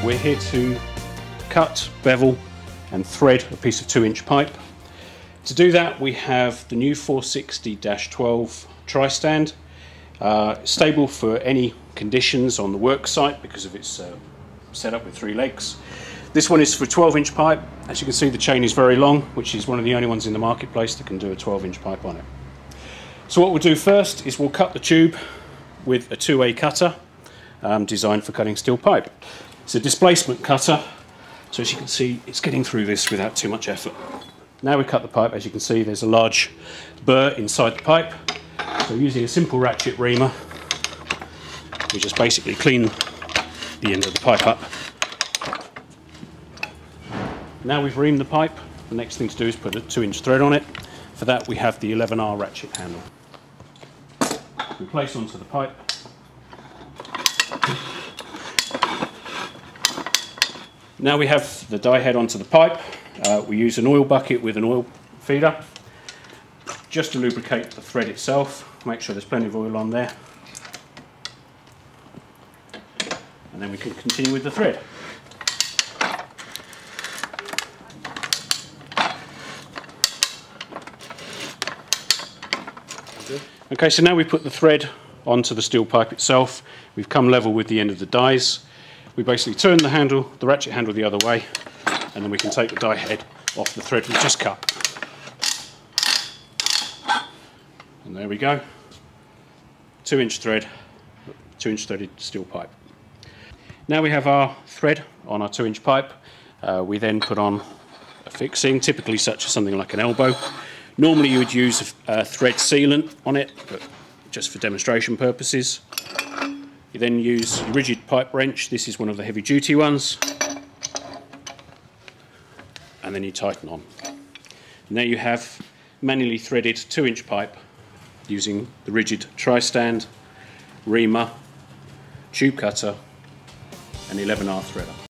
We're here to cut, bevel and thread a piece of 2-inch pipe. To do that we have the new 460-12 tri-stand, stable for any conditions on the work site because of its setup with 3 legs. This one is for a 12-inch pipe. As you can see, the chain is very long, which is one of the only ones in the marketplace that can do a 12-inch pipe on it. So what we'll do first is we'll cut the tube with a 2A cutter designed for cutting steel pipe. It's a displacement cutter, so as you can see it's getting through this without too much effort. Now we cut the pipe. As you can see, there's a large burr inside the pipe, so using a simple ratchet reamer we just basically clean the end of the pipe up. Now we've reamed the pipe, the next thing to do is put a 2-inch thread on it. For that we have the 11R ratchet handle. We place onto the pipe. Now we have the die head onto the pipe. We use an oil bucket with an oil feeder just to lubricate the thread itself. Make sure there's plenty of oil on there. And then we can continue with the thread. Okay, so now we put the thread onto the steel pipe itself. We've come level with the end of the dies. We basically turn the handle, the ratchet handle the other way, and then we can take the die head off the thread we've just cut. And there we go. 2-inch thread, 2-inch threaded steel pipe. Now we have our thread on our 2-inch pipe. We then put on a fixing, typically such as something like an elbow. Normally you would use a thread sealant on it, but just for demonstration purposes. You then use a rigid pipe wrench. This is one of the heavy duty ones. And then you tighten on. And there you have manually threaded 2-inch pipe using the rigid tri-stand, reamer, tube cutter and 11R threader.